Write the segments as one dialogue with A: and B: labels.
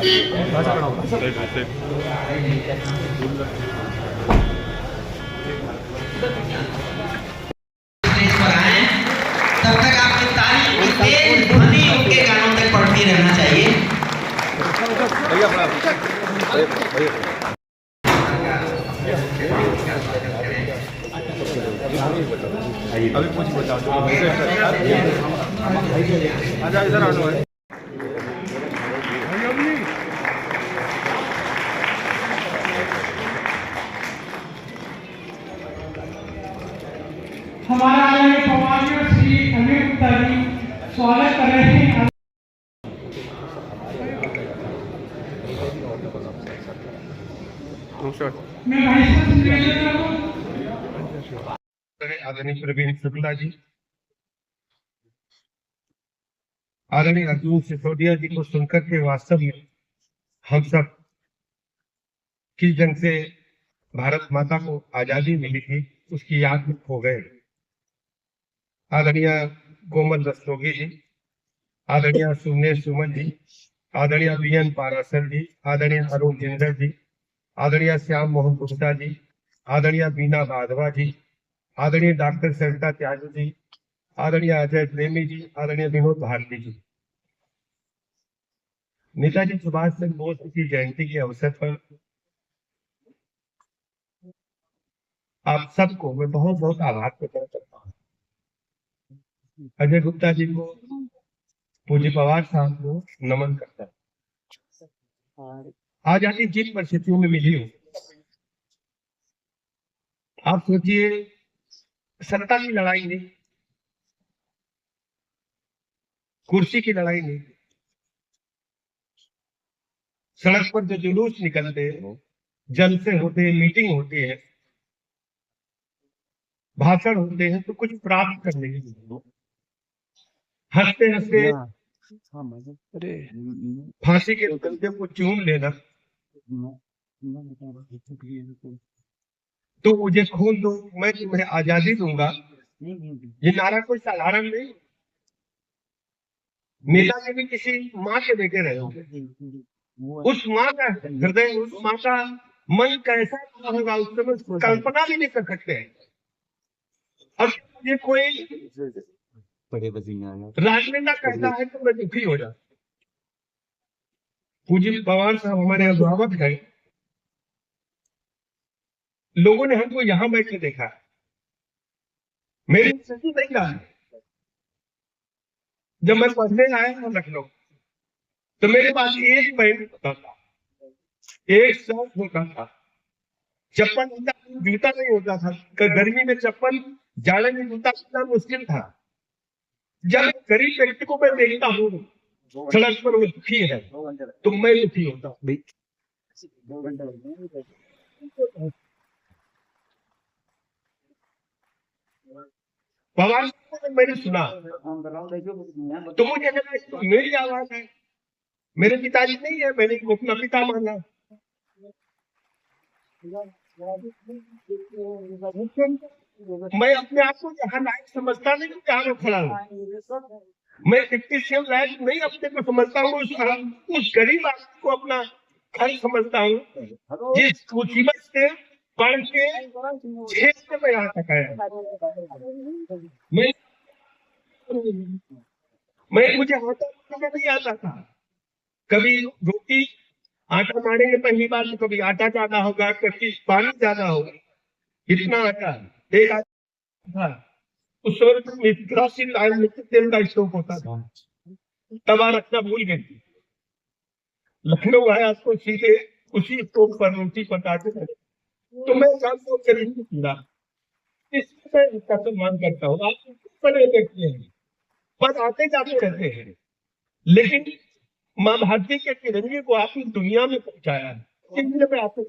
A: पर आए तब तक आपकी ताली तेज ध्वनि उनके कानों तक पड़ती रहना चाहिए।
B: अभी कुछ बताओ आजा इधर आ जाओ।
C: हमारा पवार श्री अमित गुप्ता जी स्वागत कर रहे हैं। मैं
B: आदरणीय प्रवीण शुक्ला जी, आदरणीय अर्जुन सिसोदिया जी को सुनकर के वास्तव में हम सब किस जंग से भारत माता को आजादी मिली थी उसकी याद में खो गए। आदरणीय कोमल रस्तोगी जी, आदरणीय सुमनेश सुमन जी, आदरणीय बीएन पारासर जी, आदरणीय अरुण जिंदल जी, आदरणीय श्याम मोहन गुप्ता जी, आदरणीय बीना बाधवा जी, आदरणीय डॉक्टर सरिता त्यागी जी, आदरणीय अजय प्रेमी जी, आदरणीय विनोद भारती जी। नेताजी सुभाष चंद्र बोस की जयंती के अवसर पर आप सबको मैं बहुत बहुत आभार प्रकट करता हूँ। अजय गुप्ता जी को, पूज्य पवार साहब को नमन करता है। आजादी जिन परिस्थितियों में मिली हो, आप सोचिए, सत्ता की लड़ाई नहीं, कुर्सी की लड़ाई नहीं, सड़क पर जो जुलूस निकलते हैं, जलसे होते हैं, मीटिंग होती है, भाषण होते हैं, तो कुछ प्राप्त करने के लिए हंसते हंसते फांसी के कंधे को चूम लेना, तो मुझे खून दो मैं तुम्हें आजादी दूंगा, ये नारा कोई साधारण नहीं। नेताजी भी किसी माँ के बेटे रहे होंगे, उस माँ का हृदय, उस माँ का मन कैसा होगा उस समय कल्पना भी नहीं कर सकते। अब ये कोई राजनेता कहता है तो मैं दुखी हो जाता। पूज्य पवार साहब हमारे अभिभावक हैं, लोगों ने हमको यहाँ बैठे देखा, मेरी स्थिति नहीं रहा। जब मैं पढ़ने आया था लखनऊ तो मेरे पास एक पैंट होता था, एक शर्ट होता था, चप्पल होता, जूता नहीं होता था। गर्मी में चप्पल, जाड़े में जूता इतना मुश्किल था। जब गरीब व्यक्ति को मैं देखता हूँ सड़क पर वो दुखी है तो मैं दुखी होता हूँ। पवार को मैंने सुना तो मुझे लगा मेरी आवाज है, मेरे पिताजी नहीं है, मैंने अपना पिता माना। मैं अपने आप को यहाँ लायक समझता नहीं, जहाँ मैं खड़ा हूँ। मैं टेक्नीशियन लायक नहीं अपने को समझता हूँ, उस गरीब आदमी को अपना घर समझता हूँ जिस मुसीबत से पढ़ के क्षेत्र में यहाँ तक आया। मैं मुझे आटा नहीं आता था, कभी रोटी आटा मारेंगे पहली बार तो कभी आटा ज्यादा होगा, कभी पानी ज्यादा होगा। कितना आटा एक था उस समय केरोसिन तेल का स्टोव होता था, तवा रखना भूल गई। लखनऊ आया तो सीधे उसी स्टोव पर रोटी पकाते थे, तो मैं सबको करीब पीड़ा इसमें इसका सम्मान करता हूँ। आप बड़े देखते हैं, पद आते जाते रहते हैं, लेकिन माँ भारती के तिरंगे को आपने दुनिया में पहुंचाया है, इसलिए मैं आपसे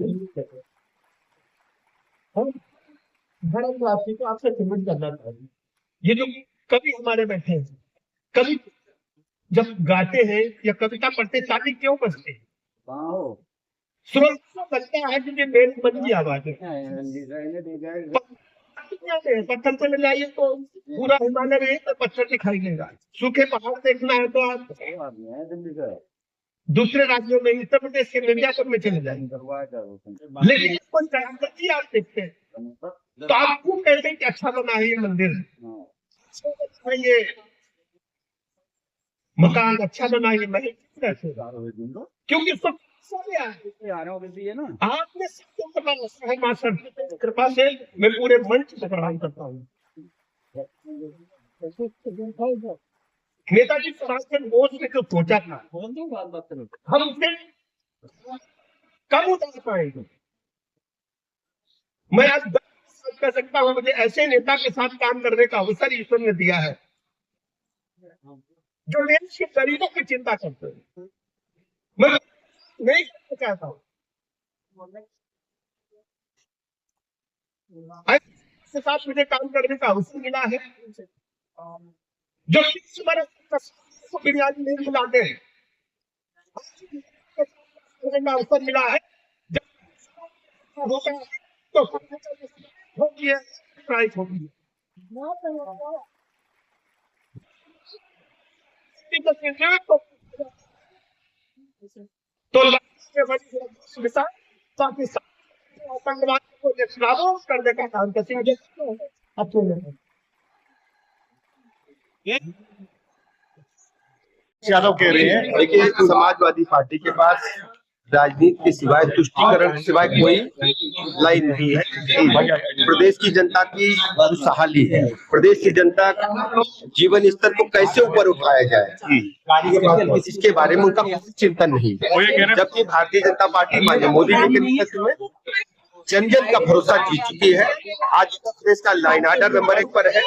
B: भारतवासी को आपसे सम्मान करना चाहिए। ये जो कवि हमारे बैठे हैं, कवि जब गाते हैं या कविता पढ़ते ताली क्यों बजते हैं? सुरक्षा लगता है कि मेरी मन की आवाज है। पत्थर पे ले जाइए तो पूरा हिमालय में पत्थर दिखाई देगा, सूखे पहाड़ देखना है तो आप दूसरे राज्यों में, उत्तर प्रदेश के मिर्जापुर में चले जाएंगे। लेकिन कोई कराची आप देखते हैं तो आपको कहते हैं कि अच्छा बना है ये मंदिर, ये मकान अच्छा बना है, महल कैसे, क्योंकि सब आपने सबको पता है। मां सरस्वती की कृपा से मैं पूरे मंच से प्रणाम करता हूँ। नेताजी सुभाष चंद्र बोस ने जो सोचा था हम उसे कब उतार पाएंगे। मैं आज कह सकता हूँ मुझे ऐसे नेता के साथ काम करने का अवसर ईश्वर ने दिया है जो देश के गरीबों की चिंता करते हैं। मैं नहीं कहना चाहता हूँ ऐसे साथ मुझे काम करने का अवसर मिला है जो 30 बरस को बिरयानी नहीं खिलाते हैं, का अवसर मिला है जब होता है तो होगी है, स्ट्राइक होगी। तो पाकिस्तान आतंकवाद को निष्काबू करने का काम करते हैं।
D: यादव कह रहे हैं, देखिए समाजवादी पार्टी के पास राजनीति के सिवाय तुष्टीकरण के सिवाय कोई लाइन नहीं है। प्रदेश की जनता की खुशहाली है, प्रदेश की जनता जीवन स्तर को कैसे ऊपर उठाया जाए इसके बारे में उनका कोई चिंतन नहीं है। जबकि भारतीय जनता पार्टी माननीय मोदी जी के नेतृत्व में जन जन का भरोसा जीत चुकी है। आज प्रदेश का लाइन ऑर्डर नंबर 1 पर है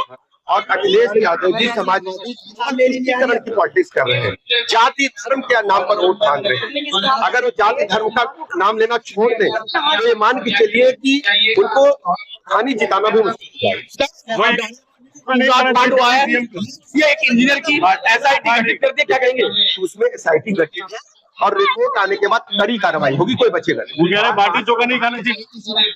D: और अखिलेश यादव जी समाजवादी तुष्टीकरण की पॉलिटिक्स कर रहे हैं, जाति धर्म के नाम पर वोट मांग रहे हैं। अगर वो जाति धर्म का नाम लेना छोड़ दें तो ये मान के चलिए कि उनको हानि जिताना भी मुश्किल है। ये एक इंजीनियर की SIT गठित कर दिया, क्या कहेंगे? उसमें SIT गठित है और रिपोर्ट आने के बाद कड़ी कार्रवाई होगी, कोई बचेगा नहीं।
E: बाटी चोखा नहीं खाना चाहिए।